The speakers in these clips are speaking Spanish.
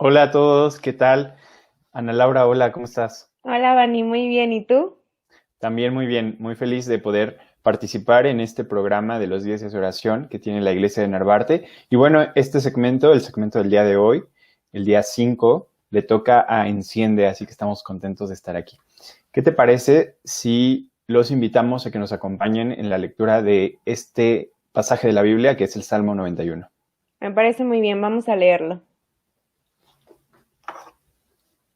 Hola a todos, ¿qué tal? Ana Laura, hola, ¿cómo estás? Hola, Vani, muy bien. ¿Y tú? También muy bien, muy feliz de poder participar en este programa de los días de oración que tiene la Iglesia de Narvarte. Y bueno, este segmento, el segmento del día de hoy, el día 5, le toca a Enciende, así que estamos contentos de estar aquí. ¿Qué te parece si los invitamos a que nos acompañen en la lectura de este pasaje de la Biblia, que es el Salmo 91? Me parece muy bien, vamos a leerlo.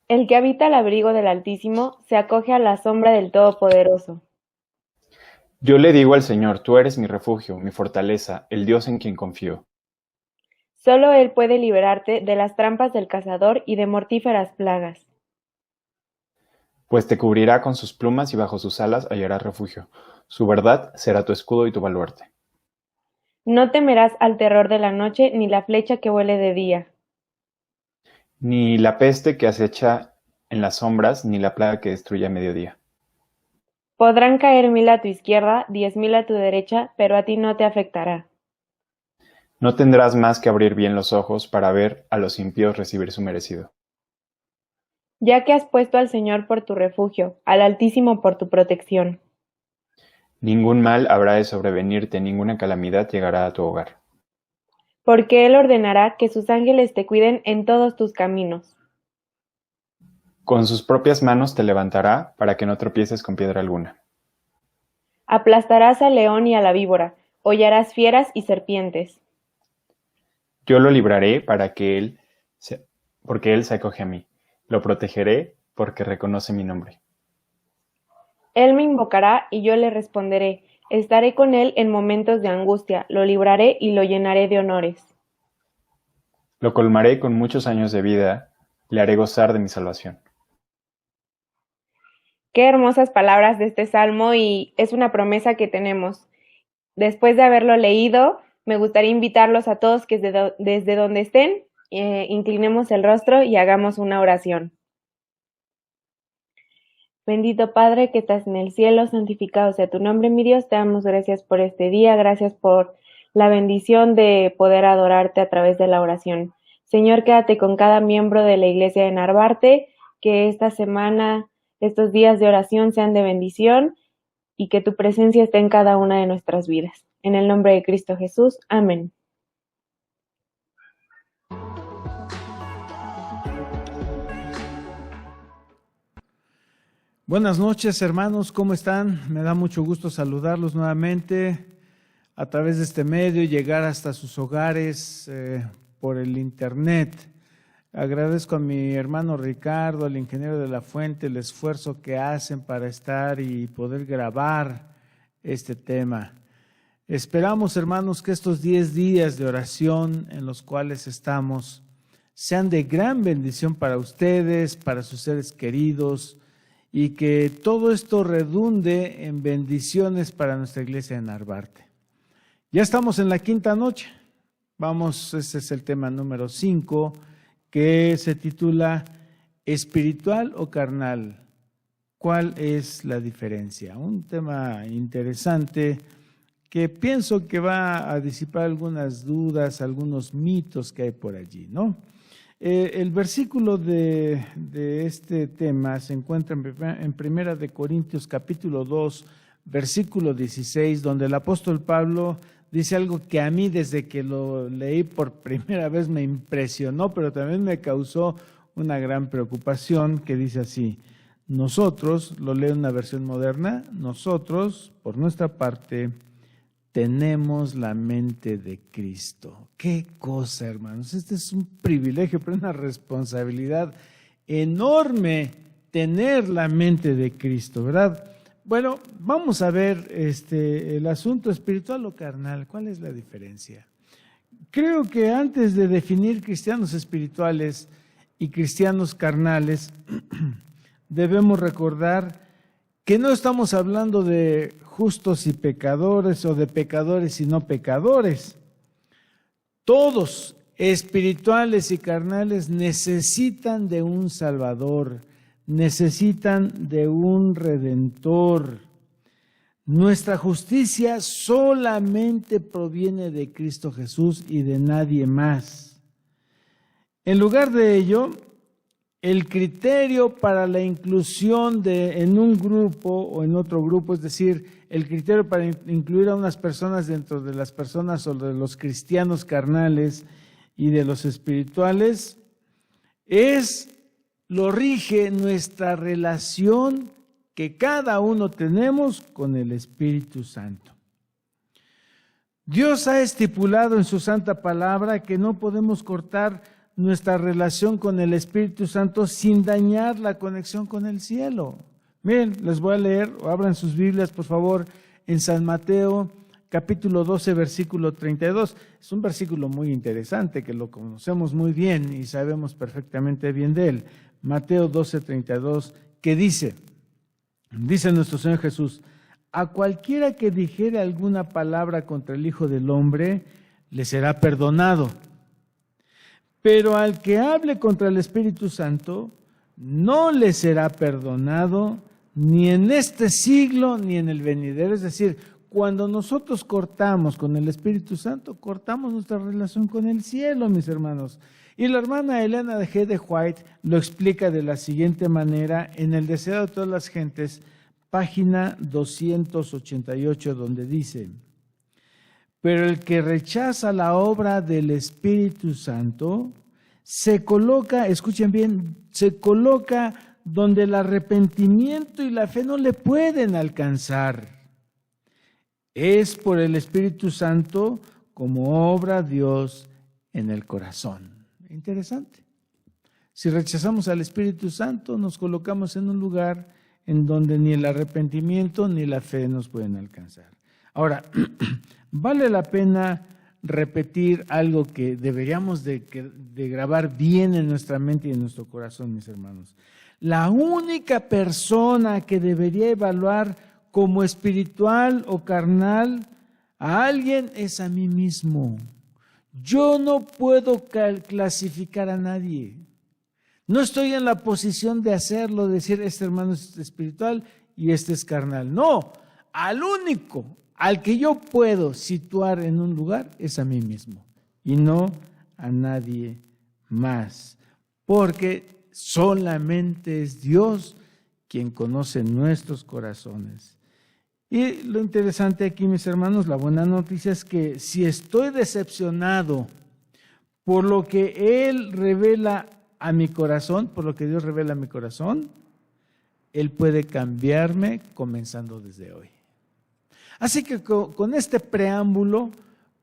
El que habita al abrigo del Altísimo se acoge a la sombra del Todopoderoso. Yo le digo al Señor, tú eres mi refugio, mi fortaleza, el Dios en quien confío. Solo Él puede liberarte de las trampas del cazador y de mortíferas plagas. Pues te cubrirá con sus plumas y bajo sus alas hallarás refugio. Su verdad será tu escudo y tu baluarte. No temerás al terror de la noche, ni la flecha que vuele de día. Ni la peste que acecha en las sombras, ni la plaga que destruye a mediodía. Podrán caer 1000 a tu izquierda, 10.000 a tu derecha, pero a ti no te afectará. No tendrás más que abrir bien los ojos para ver a los impíos recibir su merecido. Ya que has puesto al Señor por tu refugio, al Altísimo por tu protección. Ningún mal habrá de sobrevenirte, ninguna calamidad llegará a tu hogar. Porque Él ordenará que sus ángeles te cuiden en todos tus caminos. Con sus propias manos te levantará para que no tropieces con piedra alguna. Aplastarás al león y a la víbora, hollarás fieras y serpientes. Yo lo libraré porque él se acoge a mí. Lo protegeré porque reconoce mi nombre. Él me invocará y yo le responderé. Estaré con él en momentos de angustia, lo libraré y lo llenaré de honores. Lo colmaré con muchos años de vida, le haré gozar de mi salvación. Qué hermosas palabras de este salmo y es una promesa que tenemos. Después de haberlo leído, me gustaría invitarlos a todos que desde donde estén, inclinemos el rostro y hagamos una oración. Bendito Padre que estás en el cielo, santificado sea tu nombre, mi Dios. Te damos gracias por este día, gracias por la bendición de poder adorarte a través de la oración. Señor, quédate con cada miembro de la iglesia de Narvarte, que esta semana, estos días de oración sean de bendición y que tu presencia esté en cada una de nuestras vidas. En el nombre de Cristo Jesús, amén. Buenas noches, hermanos, ¿cómo están? Me da mucho gusto saludarlos nuevamente a través de este medio y llegar hasta sus hogares por el internet. Agradezco a mi hermano Ricardo, al ingeniero de la Fuente, el esfuerzo que hacen para estar y poder grabar este tema. Esperamos, hermanos, que estos 10 días de oración en los cuales estamos sean de gran bendición para ustedes, para sus seres queridos, y que todo esto redunde en bendiciones para nuestra iglesia de Narvarte. Ya estamos en la quinta noche. Vamos, ese es el tema número 5, que se titula ¿Espiritual o carnal? ¿Cuál es la diferencia? Un tema interesante que pienso que va a disipar algunas dudas, algunos mitos que hay por allí, ¿no? El versículo de este tema se encuentra en Primera de Corintios capítulo 2, versículo 16, donde el apóstol Pablo dice algo que a mí desde que lo leí por primera vez me impresionó, pero también me causó una gran preocupación, que dice así: nosotros, lo leo en una versión moderna, nosotros, por nuestra parte, tenemos la mente de Cristo. Qué cosa, hermanos. Este es un privilegio, pero una responsabilidad enorme tener la mente de Cristo, ¿verdad? Bueno, vamos a ver el asunto espiritual o carnal. ¿Cuál es la diferencia? Creo que antes de definir cristianos espirituales y cristianos carnales, debemos recordar que no estamos hablando de justos y pecadores o de pecadores y no pecadores. Todos, espirituales y carnales, necesitan de un Salvador, necesitan de un Redentor. Nuestra justicia solamente proviene de Cristo Jesús y de nadie más. En lugar de ello, el criterio para la inclusión en un grupo o en otro grupo, es decir, el criterio para incluir a unas personas dentro de las personas o de los cristianos carnales y de los espirituales, lo rige nuestra relación que cada uno tenemos con el Espíritu Santo. Dios ha estipulado en su santa palabra que no podemos cortar nuestra relación con el Espíritu Santo sin dañar la conexión con el cielo. Miren, les voy a leer, o abran sus Biblias, por favor, en San Mateo, capítulo 12, versículo 32. Es un versículo muy interesante, que lo conocemos muy bien y sabemos perfectamente bien de él. Mateo 12, 32, que dice nuestro Señor Jesús: a cualquiera que dijere alguna palabra contra el Hijo del Hombre, le será perdonado. Pero al que hable contra el Espíritu Santo, no le será perdonado, ni en este siglo, ni en el venidero. Es decir, cuando nosotros cortamos con el Espíritu Santo, cortamos nuestra relación con el cielo, mis hermanos. Y la hermana Elena de G. de White lo explica de la siguiente manera en El Deseo de todas las gentes, página 288, donde dice: pero el que rechaza la obra del Espíritu Santo se coloca, escuchen bien, se coloca donde el arrepentimiento y la fe no le pueden alcanzar. Es por el Espíritu Santo como obra Dios en el corazón. Interesante. Si rechazamos al Espíritu Santo, nos colocamos en un lugar en donde ni el arrepentimiento ni la fe nos pueden alcanzar. Ahora, vale la pena repetir algo que deberíamos de grabar bien en nuestra mente y en nuestro corazón, mis hermanos. La única persona que debería evaluar como espiritual o carnal a alguien es a mí mismo. Yo no puedo clasificar a nadie. No estoy en la posición de hacerlo, de decir este hermano es espiritual y este es carnal. No, al único al que yo puedo situar en un lugar es a mí mismo y no a nadie más, porque solamente es Dios quien conoce nuestros corazones. Y lo interesante aquí, mis hermanos, la buena noticia es que si estoy decepcionado por lo que Él revela a mi corazón, por lo que Dios revela a mi corazón, Él puede cambiarme comenzando desde hoy. Así que con este preámbulo,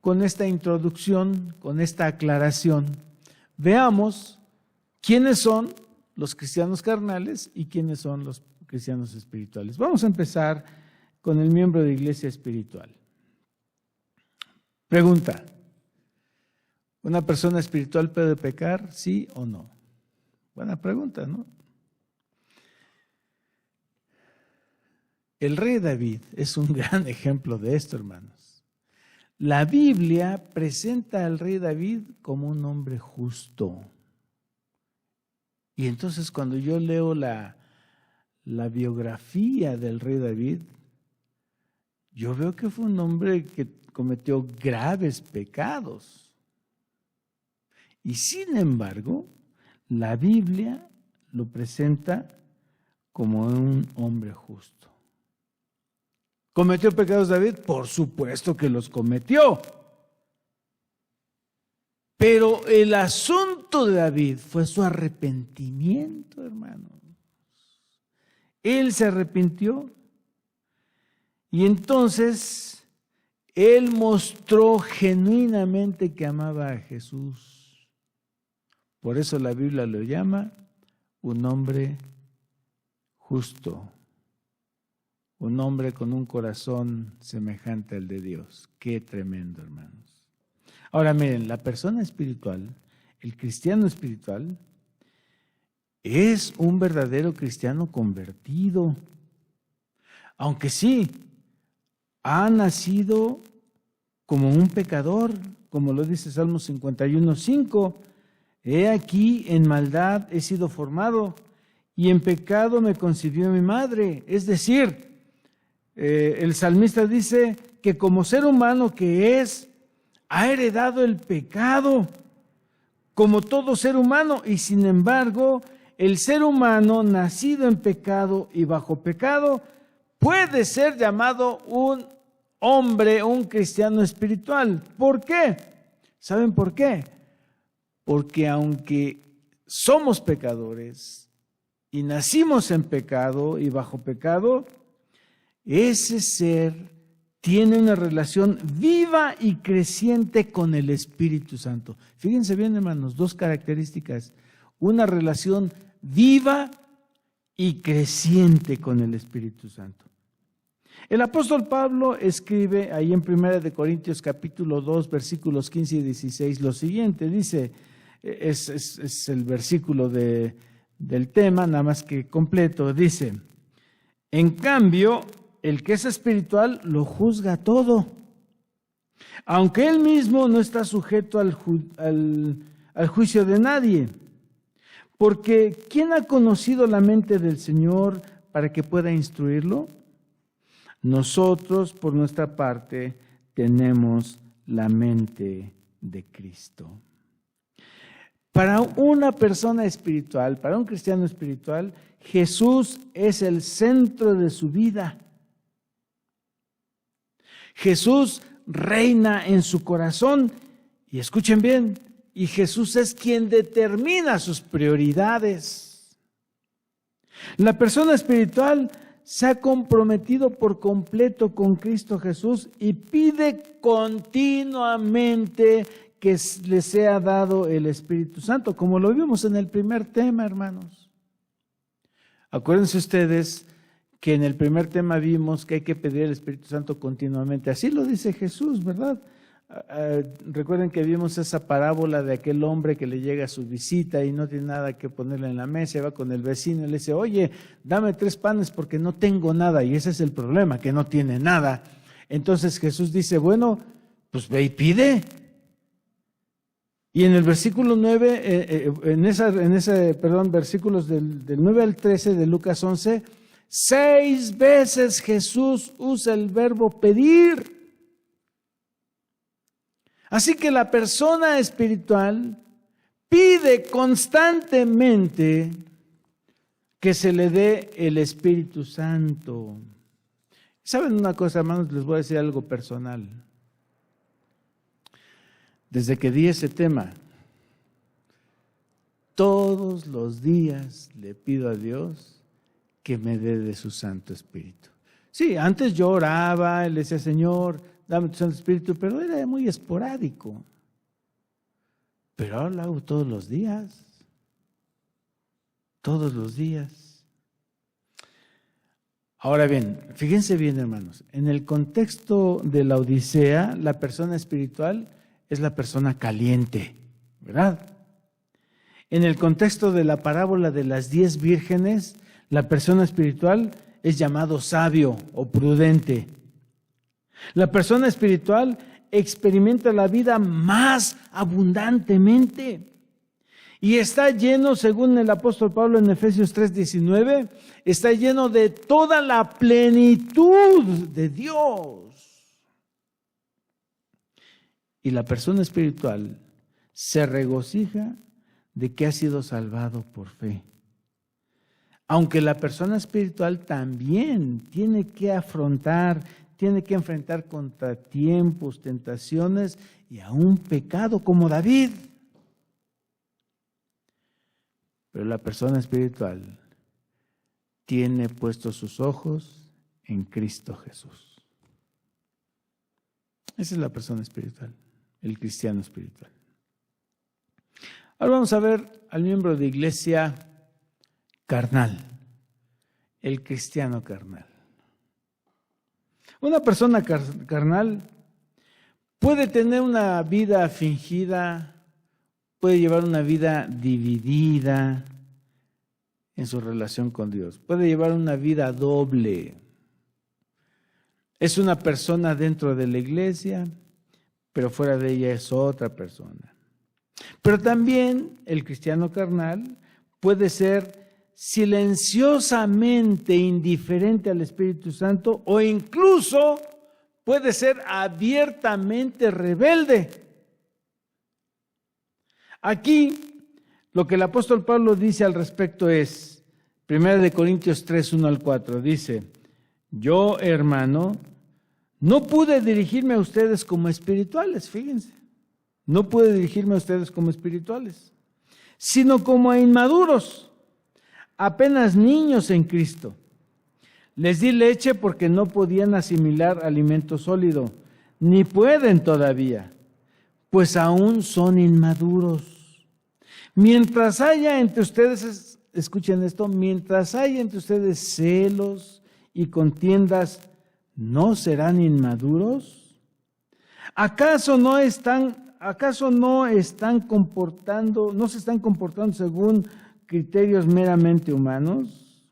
con esta introducción, con esta aclaración, veamos quiénes son los cristianos carnales y quiénes son los cristianos espirituales. Vamos a empezar con el miembro de iglesia espiritual. Pregunta: ¿una persona espiritual puede pecar, sí o no? Buena pregunta, ¿no? El rey David es un gran ejemplo de esto, hermanos. La Biblia presenta al rey David como un hombre justo. Y entonces cuando yo leo la biografía del rey David, yo veo que fue un hombre que cometió graves pecados. Y sin embargo, la Biblia lo presenta como un hombre justo. ¿Cometió pecados David? Por supuesto que los cometió. Pero el asunto de David fue su arrepentimiento, hermanos. Él se arrepintió y entonces él mostró genuinamente que amaba a Jesús. Por eso la Biblia lo llama un hombre justo. Un hombre con un corazón semejante al de Dios. Qué tremendo, hermanos. Ahora miren, la persona espiritual, el cristiano espiritual, es un verdadero cristiano convertido. Aunque sí, ha nacido como un pecador, como lo dice Salmo 51:5. He aquí, en maldad he sido formado, y en pecado me concibió mi madre. Es decir, el salmista dice que como ser humano que es, ha heredado el pecado. como todo ser humano, y sin embargo, el ser humano nacido en pecado y bajo pecado puede ser llamado un hombre, un cristiano espiritual. ¿Por qué? ¿Saben por qué? Porque aunque somos pecadores y nacimos en pecado y bajo pecado, ese ser tiene una relación viva y creciente con el Espíritu Santo. Fíjense bien, hermanos, dos características: una relación viva y creciente con el Espíritu Santo. El apóstol Pablo escribe ahí en 1 Corintios capítulo 2, versículos 15 y 16 lo siguiente, dice, es el versículo del tema, nada más que completo, dice: en cambio, el que es espiritual lo juzga todo, aunque él mismo no está sujeto al juicio de nadie. Porque ¿quién ha conocido la mente del Señor para que pueda instruirlo? Nosotros, por nuestra parte, tenemos la mente de Cristo. Para una persona espiritual, para un cristiano espiritual, Jesús es el centro de su vida. Jesús reina en su corazón, y escuchen bien, y Jesús es quien determina sus prioridades. La persona espiritual se ha comprometido por completo con Cristo Jesús y pide continuamente que le sea dado el Espíritu Santo, como lo vimos en el primer tema, hermanos. Acuérdense ustedes que en el primer tema vimos que hay que pedir el Espíritu Santo continuamente. Así lo dice Jesús, ¿verdad? Recuerden que vimos esa parábola de aquel hombre que le llega a su visita y no tiene nada que ponerle en la mesa, va con el vecino y le dice: oye, dame 3 panes porque no tengo nada. Y ese es el problema, que no tiene nada. Entonces Jesús dice: bueno, pues ve y pide. Y en el versículo 9, versículos del 9 al 13 de Lucas 11, 6 veces Jesús usa el verbo pedir. Así que la persona espiritual pide constantemente que se le dé el Espíritu Santo. ¿Saben una cosa, hermanos? Les voy a decir algo personal. Desde que di ese tema, todos los días le pido a Dios que me dé de su Santo Espíritu. Sí, antes yo oraba, le decía: Señor, dame tu Santo Espíritu, pero era muy esporádico. Pero ahora lo hago todos los días. Todos los días. Ahora bien, fíjense bien, hermanos, en el contexto de la Odisea, la persona espiritual es la persona caliente, ¿verdad? En el contexto de la parábola de las 10 vírgenes, la persona espiritual es llamado sabio o prudente. La persona espiritual experimenta la vida más abundantemente y está lleno, según el apóstol Pablo en Efesios 3:19, está lleno de toda la plenitud de Dios. Y la persona espiritual se regocija de que ha sido salvado por fe. Aunque la persona espiritual también tiene que enfrentar contratiempos, tentaciones y aún pecado como David. Pero la persona espiritual tiene puestos sus ojos en Cristo Jesús. Esa es la persona espiritual, el cristiano espiritual. Ahora vamos a ver al miembro de iglesia carnal, el cristiano carnal. Una persona carnal puede tener una vida fingida, puede llevar una vida dividida en su relación con Dios, puede llevar una vida doble. Es una persona dentro de la iglesia, pero fuera de ella es otra persona. Pero también el cristiano carnal puede ser silenciosamente indiferente al Espíritu Santo o incluso puede ser abiertamente rebelde. Aquí, lo que el apóstol Pablo dice al respecto es, 1 Corintios 3, 1 al 4, dice, yo, hermano, no pude dirigirme a ustedes como espirituales, fíjense, no pude dirigirme a ustedes como espirituales, sino como a inmaduros, apenas niños en Cristo. Les di leche porque no podían asimilar alimento sólido, ni pueden todavía, pues aún son inmaduros. Mientras haya entre ustedes, escuchen esto, mientras haya entre ustedes celos y contiendas, ¿no serán inmaduros? ¿Acaso no se están comportando según criterios meramente humanos?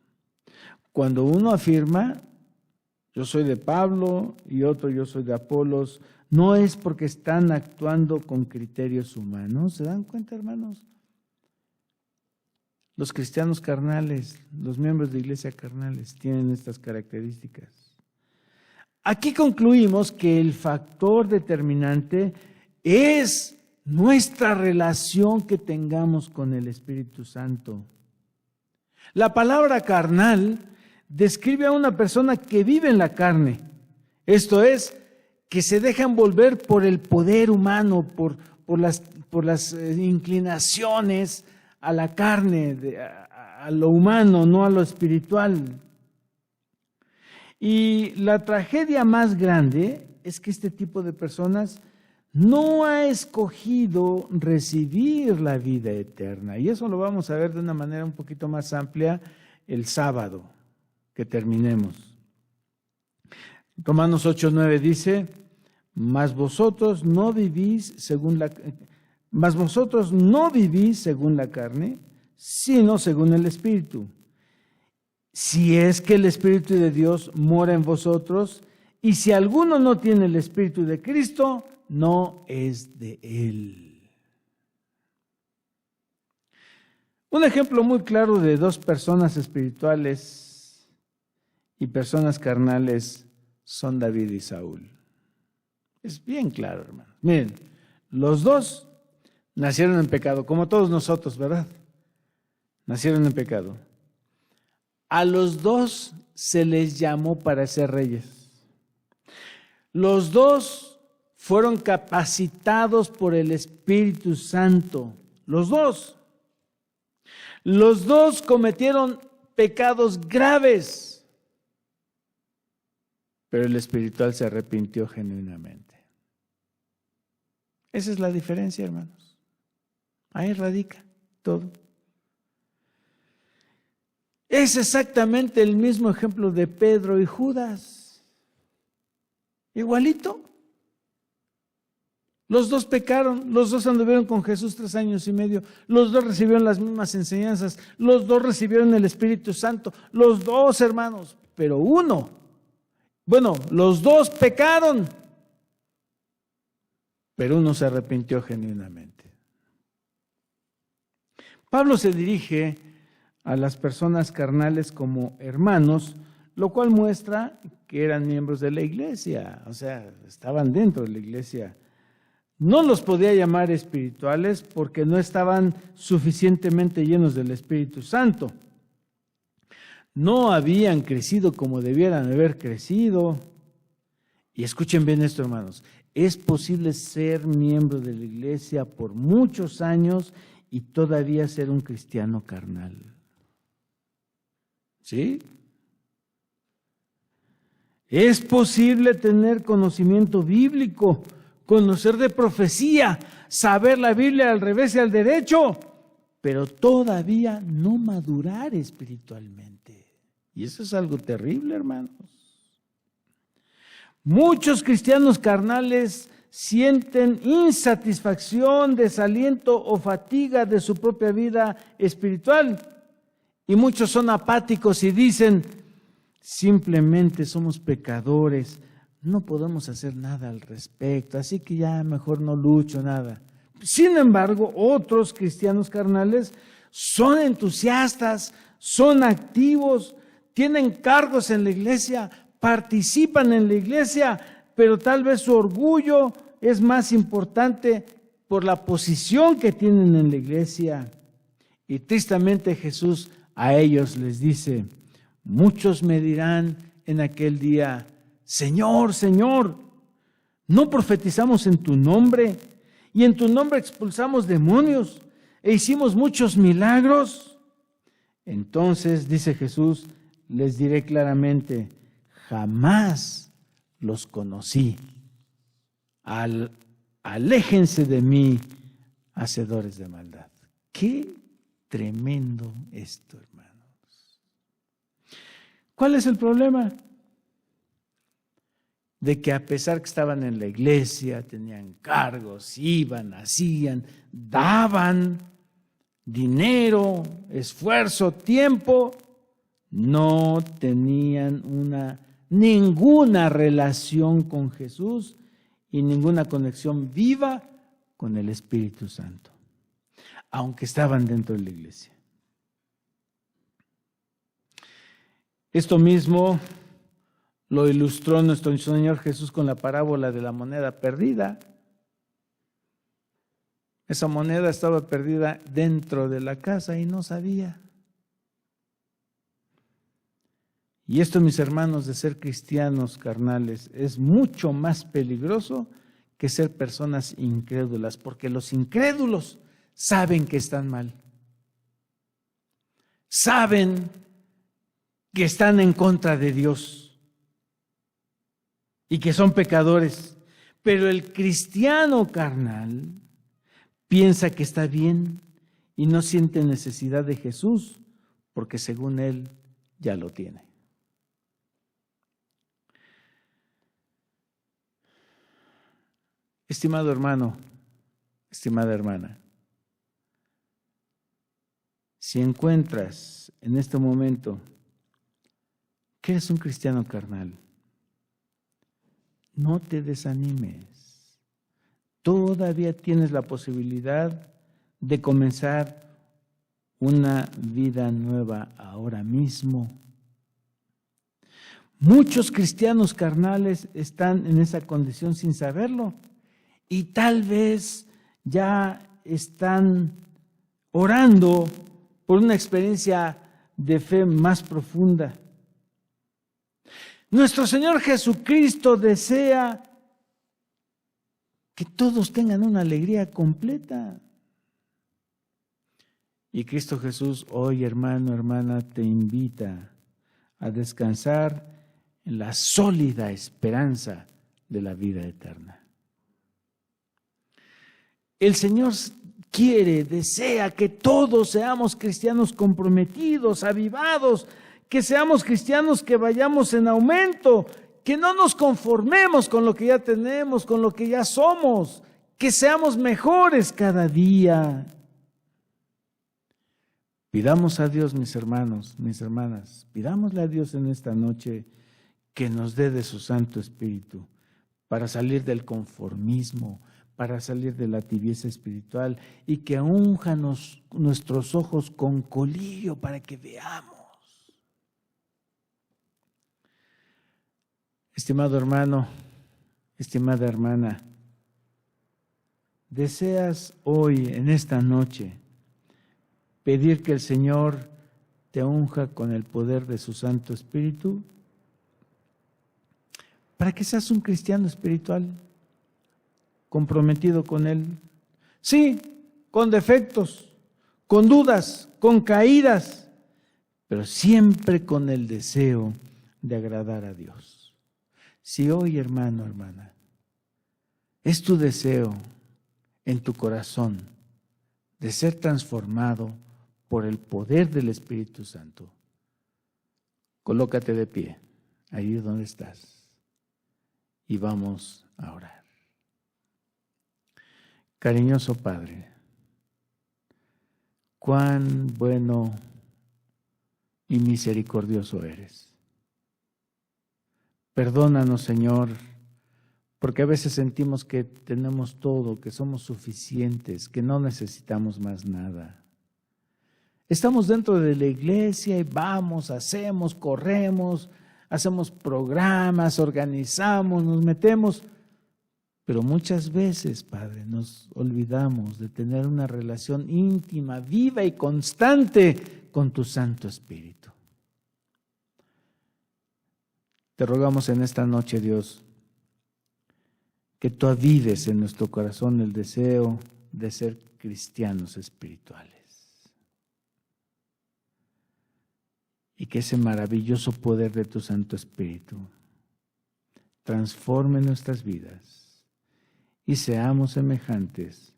Cuando uno afirma, yo soy de Pablo y otro yo soy de Apolos, no es porque están actuando con criterios humanos. ¿Se dan cuenta, hermanos? Los cristianos carnales, los miembros de iglesia carnales tienen estas características. Aquí concluimos que el factor determinante es nuestra relación que tengamos con el Espíritu Santo. La palabra carnal describe a una persona que vive en la carne, esto es, que se deja envolver por el poder humano, por las inclinaciones a la carne, a lo humano, no a lo espiritual. Y la tragedia más grande es que este tipo de personas no ha escogido recibir la vida eterna. Y eso lo vamos a ver de una manera un poquito más amplia el sábado que terminemos. Romanos 8:9 dice, mas vosotros no vivís según la carne, sino según el Espíritu. Si es que el Espíritu de Dios mora en vosotros, y si alguno no tiene el Espíritu de Cristo, no es de Él. Un ejemplo muy claro de dos personas espirituales y personas carnales son David y Saúl. Es bien claro, hermano. Miren, los dos nacieron en pecado, como todos nosotros, ¿verdad? Nacieron en pecado. A los dos se les llamó para ser reyes. Los dos fueron capacitados por el Espíritu Santo. Los dos. Los dos cometieron pecados graves. Pero el espiritual se arrepintió genuinamente. Esa es la diferencia, hermanos. Ahí radica todo. Es exactamente el mismo ejemplo de Pedro y Judas. Igualito. Los dos pecaron, los dos anduvieron con Jesús 3 años y medio, los dos recibieron las mismas enseñanzas, los dos recibieron el Espíritu Santo, los dos, hermanos, pero los dos pecaron, pero uno se arrepintió genuinamente. Pablo se dirige a las personas carnales como hermanos, lo cual muestra que eran miembros de la iglesia, o sea, estaban dentro de la iglesia. No los podía llamar espirituales porque no estaban suficientemente llenos del Espíritu Santo. No habían crecido como debieran haber crecido. Y escuchen bien esto, hermanos. Es posible ser miembro de la iglesia por muchos años y todavía ser un cristiano carnal. ¿Sí? Es posible tener conocimiento bíblico, conocer de profecía, saber la Biblia al revés y al derecho, pero todavía no madurar espiritualmente. Y eso es algo terrible, hermanos. Muchos cristianos carnales sienten insatisfacción, desaliento o fatiga de su propia vida espiritual. Y muchos son apáticos y dicen, simplemente somos pecadores, no podemos hacer nada al respecto, así que ya mejor no lucho nada. Sin embargo, otros cristianos carnales son entusiastas, son activos, tienen cargos en la iglesia, participan en la iglesia, pero tal vez su orgullo es más importante por la posición que tienen en la iglesia. Y tristemente Jesús a ellos les dice, muchos me dirán en aquel día, Señor, Señor, ¿no profetizamos en tu nombre? Y en tu nombre expulsamos demonios e hicimos muchos milagros. Entonces, dice Jesús, les diré claramente, jamás los conocí. Aléjense de mí, hacedores de maldad. Qué tremendo esto, hermanos. ¿Cuál es el problema? De que a pesar que estaban en la iglesia, tenían cargos, iban, hacían, daban dinero, esfuerzo, tiempo, no tenían ninguna relación con Jesús y ninguna conexión viva con el Espíritu Santo, aunque estaban dentro de la iglesia. Esto mismo lo ilustró nuestro Señor Jesús con la parábola de la moneda perdida. Esa moneda estaba perdida dentro de la casa y no sabía. Y esto, mis hermanos, de ser cristianos carnales, es mucho más peligroso que ser personas incrédulas, porque los incrédulos saben que están mal. Saben que están en contra de Dios y que son pecadores. Pero el cristiano carnal piensa que está bien y no siente necesidad de Jesús, porque según él ya lo tiene. Estimado hermano, estimada hermana, si encuentras en este momento que eres un cristiano carnal, no te desanimes. Todavía tienes la posibilidad de comenzar una vida nueva ahora mismo. Muchos cristianos carnales están en esa condición sin saberlo. Y tal vez ya están orando por una experiencia de fe más profunda. Nuestro Señor Jesucristo desea que todos tengan una alegría completa. Y Cristo Jesús hoy, hermano, hermana, te invita a descansar en la sólida esperanza de la vida eterna. El Señor quiere, desea que todos seamos cristianos comprometidos, avivados, que seamos cristianos que vayamos en aumento, que no nos conformemos con lo que ya tenemos, con lo que ya somos, que seamos mejores cada día. Pidamos a Dios, mis hermanos, mis hermanas, pidámosle a Dios en esta noche que nos dé de su Santo Espíritu para salir del conformismo, para salir de la tibieza espiritual y que unja nuestros ojos con colillo para que veamos. Estimado hermano, estimada hermana, ¿deseas hoy, en esta noche, pedir que el Señor te unja con el poder de su Santo Espíritu para que seas un cristiano espiritual comprometido con Él? Sí, con defectos, con dudas, con caídas, pero siempre con el deseo de agradar a Dios. Si hoy, hermano, hermana, es tu deseo en tu corazón de ser transformado por el poder del Espíritu Santo, colócate de pie, ahí donde estás, y vamos a orar. Cariñoso Padre, cuán bueno y misericordioso eres. Perdónanos, Señor, porque a veces sentimos que tenemos todo, que somos suficientes, que no necesitamos más nada. Estamos dentro de la iglesia y vamos, hacemos, corremos, hacemos programas, organizamos, nos metemos, Pero muchas veces, Padre, nos olvidamos de tener una relación íntima, viva y constante con tu Santo Espíritu. Te rogamos en esta noche, Dios, que tú avives en nuestro corazón el deseo de ser cristianos espirituales. Y que ese maravilloso poder de tu Santo Espíritu transforme nuestras vidas y seamos semejantes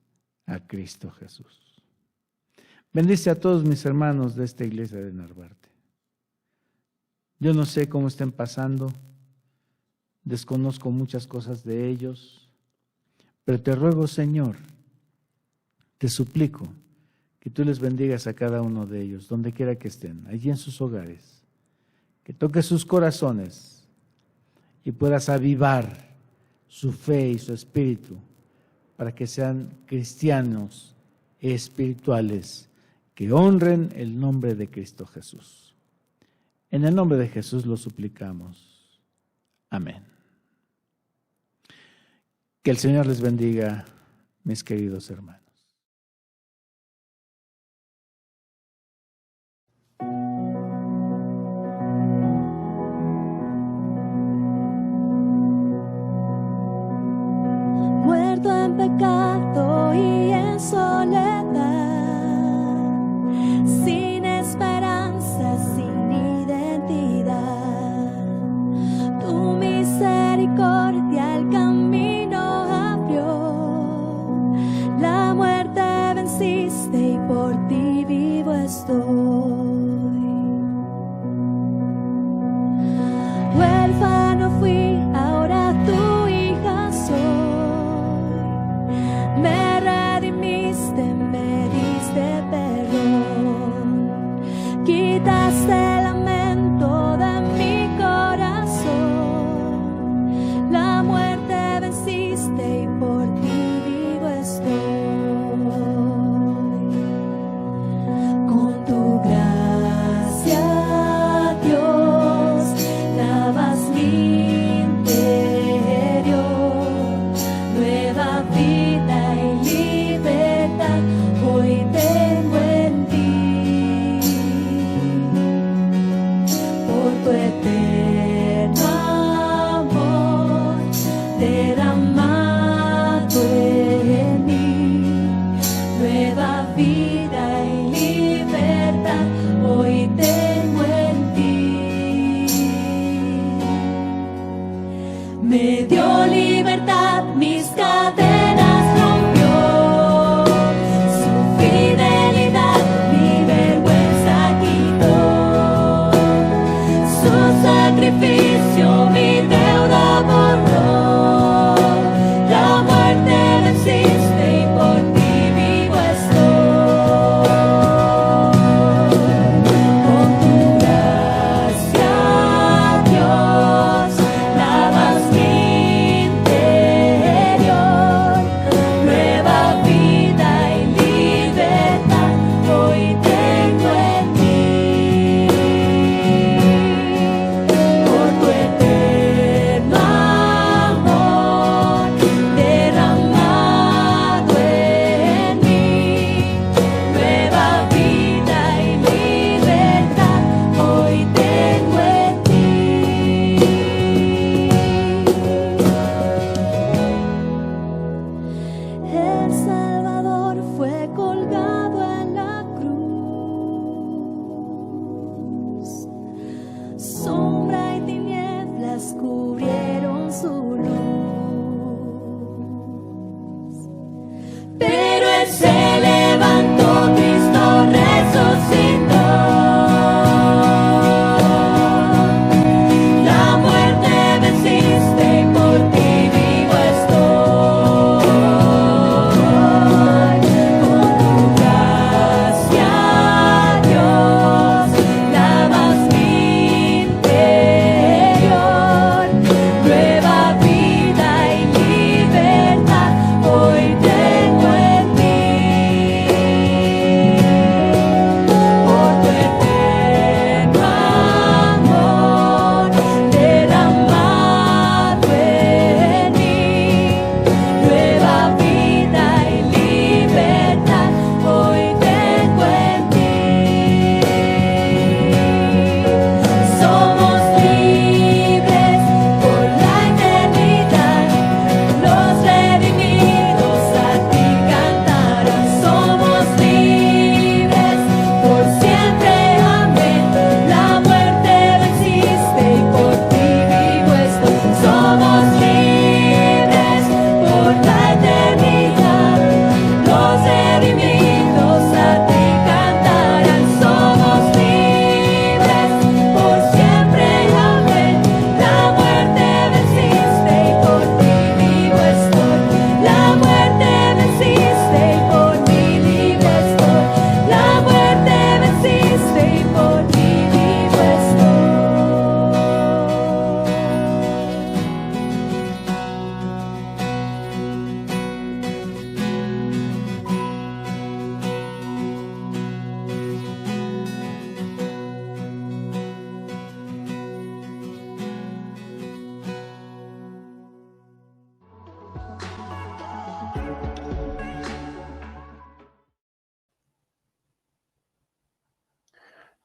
a Cristo Jesús. Bendice a todos mis hermanos de esta iglesia de Narvarte. Yo no sé cómo estén pasando, desconozco muchas cosas de ellos, pero te ruego, Señor, te suplico que tú les bendigas a cada uno de ellos, donde quiera que estén, allí en sus hogares, que toques sus corazones y puedas avivar su fe y su espíritu para que sean cristianos espirituales que honren el nombre de Cristo Jesús. En el nombre de Jesús lo suplicamos. Amén. Que el Señor les bendiga, mis queridos hermanos. Muerto en pecado y en soledad, sin esperanza, sin identidad, tu misericordia el camino abrió, la muerte venciste y por ti vivo estoy. Huérfano fui, ahora tu hija soy. Me redimiste, me diste perdón, quitaste el lamento de mi corazón, la muerte venciste y por ti vivo estoy. Con tu gracia, Dios, lavas mi interior, nueva vida y libertad hoy tengo en ti. Por tu eterno amor derramado en mí, nueva vida y libertad hoy tengo en ti. Me dio libertad, mis cadenas rompió, su fidelidad mi vergüenza quitó, su sacrificio mi deuda borró,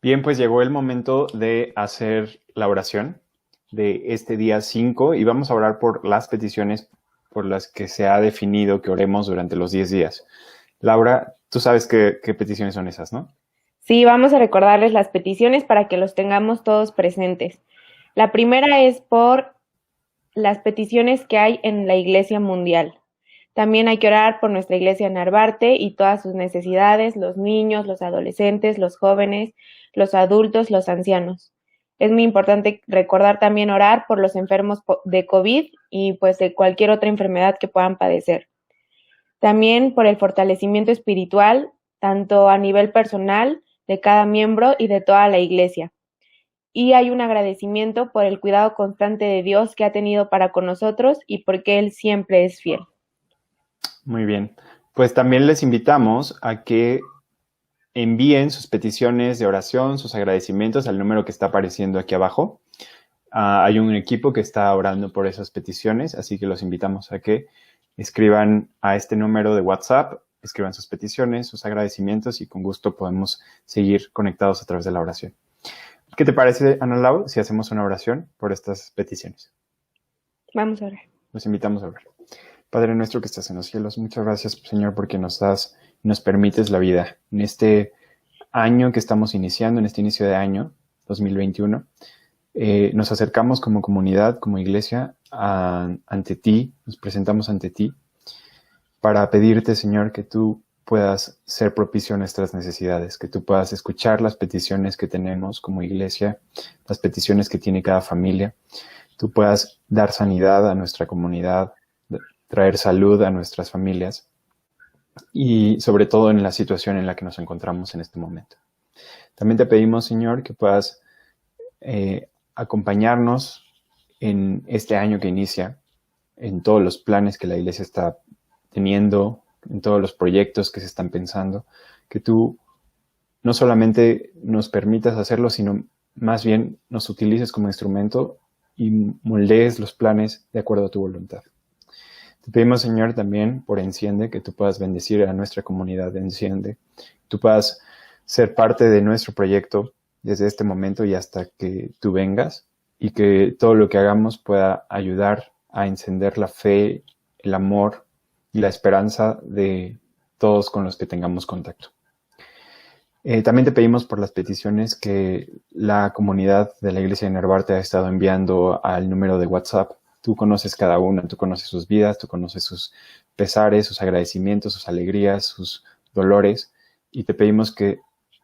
Bien, pues llegó el momento de hacer la oración de este día 5 y vamos a orar por las peticiones por las que se ha definido que oremos durante los 10 días. Laura, tú sabes qué peticiones son esas, ¿no? Sí, vamos a recordarles las peticiones para que los tengamos todos presentes. La primera es por las peticiones que hay en la Iglesia Mundial. También hay que orar por nuestra Iglesia Narvarte y todas sus necesidades, los niños, los adolescentes, los jóvenes, los adultos, los ancianos. Es muy importante recordar también orar por los enfermos de COVID y pues de cualquier otra enfermedad que puedan padecer. También por el fortalecimiento espiritual, tanto a nivel personal de cada miembro y de toda la Iglesia. Y hay un agradecimiento por el cuidado constante de Dios que ha tenido para con nosotros y porque Él siempre es fiel. Muy bien. Pues también les invitamos a que envíen sus peticiones de oración, sus agradecimientos al número que está apareciendo aquí abajo. Hay un equipo que está orando por esas peticiones, así que los invitamos a que escriban a este número de WhatsApp, escriban sus peticiones, sus agradecimientos y con gusto podemos seguir conectados a través de la oración. ¿Qué te parece, Ana Lau, si hacemos una oración por estas peticiones? Vamos a orar. Los invitamos a orar. Padre nuestro que estás en los cielos, muchas gracias, Señor, porque nos permites la vida en este año que estamos iniciando, en este inicio de año 2021. Nos acercamos como comunidad, como iglesia, ante ti, nos presentamos ante ti para pedirte, Señor, que tú puedas ser propicio a nuestras necesidades, que tú puedas escuchar las peticiones que tenemos como iglesia, las peticiones que tiene cada familia, tú puedas dar sanidad a nuestra comunidad, traer salud a nuestras familias y sobre todo en la situación en la que nos encontramos en este momento. También te pedimos, Señor, que puedas acompañarnos en este año que inicia, en todos los planes que la iglesia está teniendo, en todos los proyectos que se están pensando, que tú no solamente nos permitas hacerlo, sino más bien nos utilices como instrumento y moldees los planes de acuerdo a tu voluntad. Te pedimos, Señor, también por Enciende, que tú puedas bendecir a nuestra comunidad de Enciende, tú puedas ser parte de nuestro proyecto desde este momento y hasta que tú vengas, y que todo lo que hagamos pueda ayudar a encender la fe, el amor y la esperanza de todos con los que tengamos contacto. También te pedimos por las peticiones que la comunidad de la Iglesia de Narvarte ha estado enviando al número de WhatsApp. Tú conoces cada una, tú conoces sus vidas, tú conoces sus pesares, sus agradecimientos, sus alegrías, sus dolores, y te pedimos que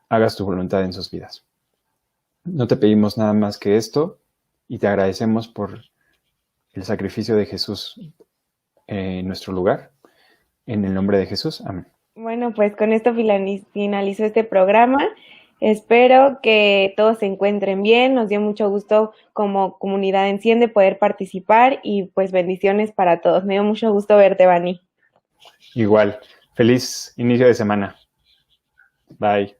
hagas tu voluntad en sus vidas. No te pedimos nada más que esto, y te agradecemos por el sacrificio de Jesús en nuestro lugar. En el nombre de Jesús, amén. Bueno, pues con esto finalizó este programa. Espero que todos se encuentren bien. Nos dio mucho gusto como comunidad Enciende poder participar y pues bendiciones para todos. Me dio mucho gusto verte, Vani. Igual. Feliz inicio de semana. Bye.